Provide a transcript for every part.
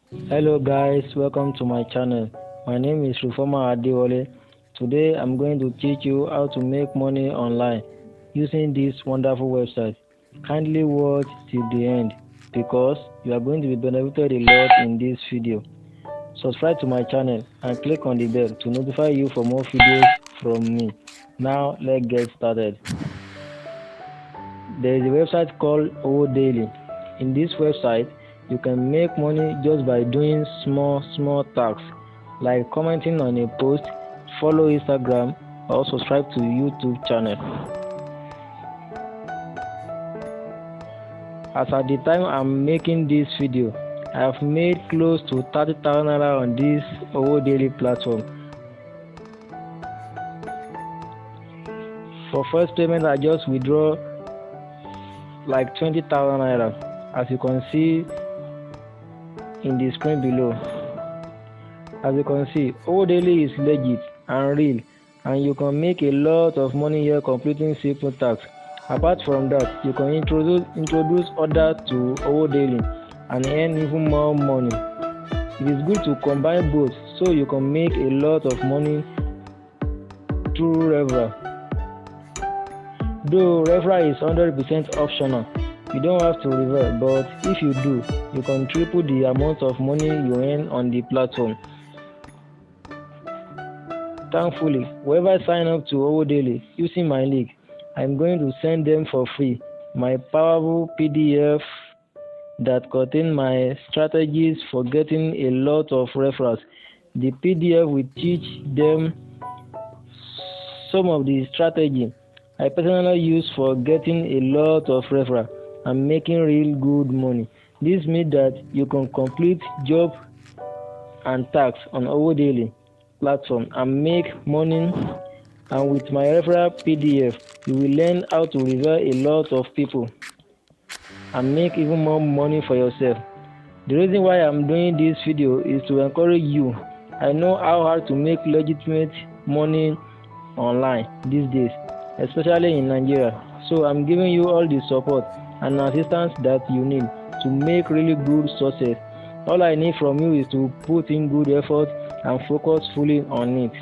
Hello guys, welcome to my channel. My name is Rufoma Adewale. Today I'm going to teach you how to make money online using this wonderful website. Kindly watch till the end because you are going to be benefited a lot in this video. Subscribe to my channel and click on the bell to notify you for more videos from me. Now let's get started. There is a website called O Daily. In this website, you can make money just by doing small tasks like commenting on a post, follow Instagram, or subscribe to YouTube channel. As at the time I'm making this video, I have made close to 30,000 naira on this O Daily platform. For first payment, I just withdraw like 20,000 naira, as you can see in the screen below. As you can see, O Daily is legit and real, and you can make a lot of money here completing simple tasks. Apart from that, you can introduce others to O Daily and earn even more money. It is good to combine both so you can make a lot of money through referral. Though referral is 100% optional, you don't have to refer, but if you do, you can triple the amount of money you earn on the platform. Thankfully, whoever sign up to O Daily using my link, I'm going to send them for free my powerful PDF that contain my strategies for getting a lot of referrals. The PDF will teach them some of the strategy I personally use for getting a lot of referrals and making real good money. This means that you can complete job and tasks on O Daily platform and make money. And with my referral PDF, you will learn how to refer a lot of people and make even more money for yourself. The reason why I'm doing this video is to encourage you. I know how hard to make legitimate money online these days, especially in Nigeria. So I'm giving you all the support and assistance that you need to make really good success. All I need from you is to put in good effort and focus fully on it.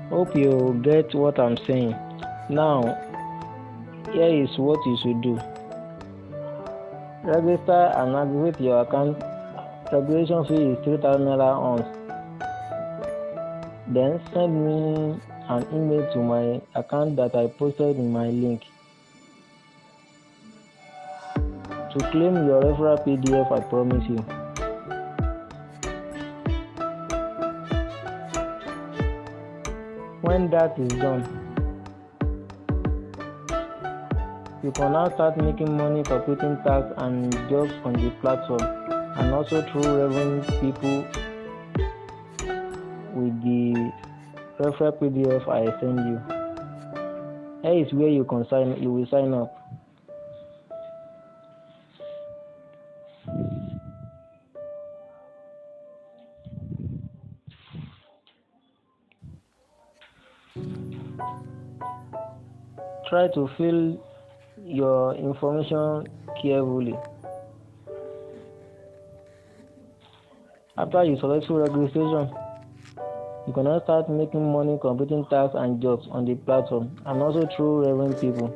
Hope you get what I'm saying. Now, here is what you should do. Register and activate your account. Registration fee is 3,000 naira once. Then send me an email to my account that I posted in my link. To claim your referral PDF, I promise you. When that is done, you can now start making money completing tasks and jobs on the platform, and also through revenue people with the referral PDF I send you. Here is where you will sign up. Try to fill your information carefully. After your successful registration, you can now start making money completing tasks and jobs on the platform and also through revenue people.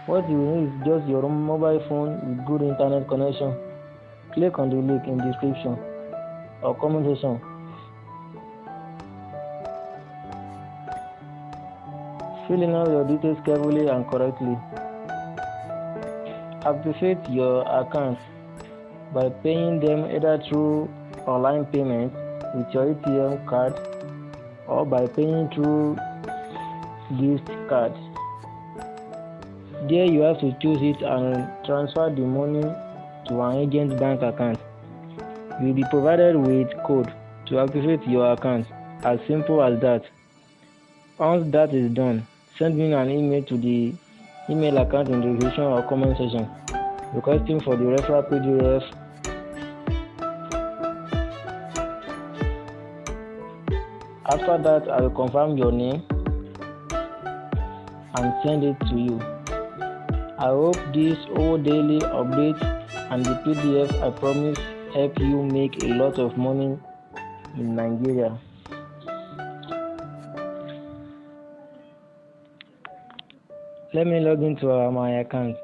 What you need is just your mobile phone with good internet connection. Click on the link in the description or comment section. Fill in all your details carefully and correctly. Activate your account by paying them either through online payment with your ATM card or by paying through gift card. There you have to choose it and transfer the money to an agent bank account. You will be provided with code to activate your account, as simple as that. Once that is done, send me an email to the email account in the description or comment section requesting for the referral PDF. After that, I will confirm your name and send it to you. I hope this whole daily update and the PDF I promise help you make a lot of money in Nigeria. Let me log into my account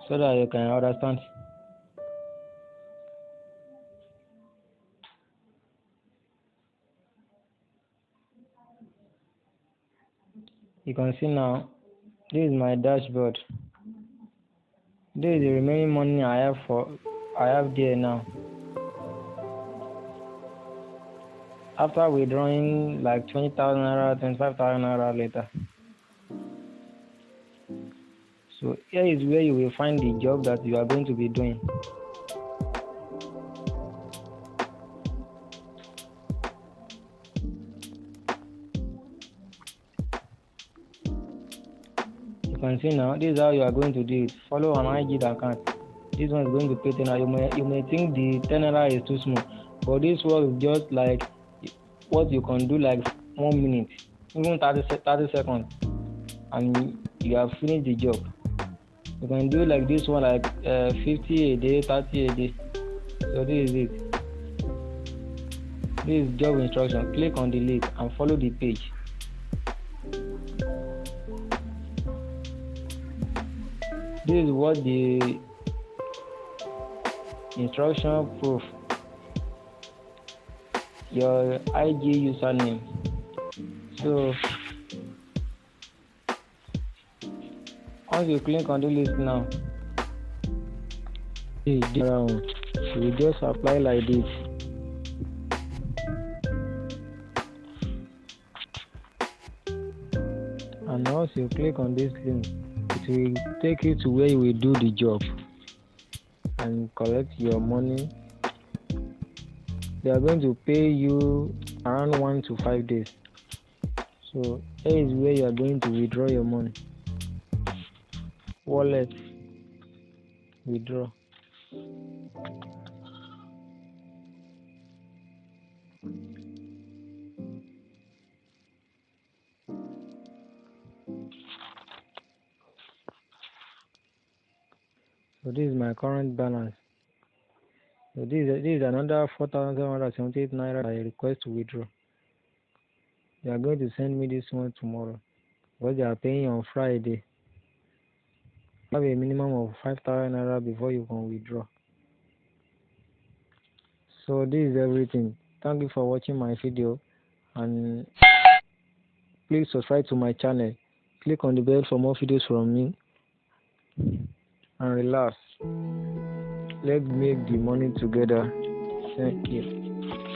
so that you can understand. You can see now, this is my dashboard. This is the remaining money I have there now. After withdrawing like 20,000 naira, 25,000 naira later. So here is where you will find the job that you are going to be doing. You can see now, this is how you are going to do it. Follow an IG account. This one is going to pay 10 naira. You may think the 10 naira is too small, but this work is just like what you can do like 1 minute, even 30 seconds, and you have finished the job. You can do like this one like 50 a day, 30 a day. So this is it. This is job instruction. Click on the link and follow the page. This is what the instruction proof. Your IG username. So once you click on the list now, you will just apply like this. And once you click on this link, it will take you to where you will do the job and collect your money. They are going to pay you around 1 to 5 days. So here is where you are going to withdraw your money. Wallet, withdraw. So this is my current balance. So this is another 4,778 naira I request to withdraw. They are going to send me this one tomorrow because they are paying on Friday. You have a minimum of 5,000 naira before you can withdraw. So this is everything. Thank you for watching my video, and please subscribe to my channel. Click on the bell for more videos from me, and relax. Let's make the money together. Thank you.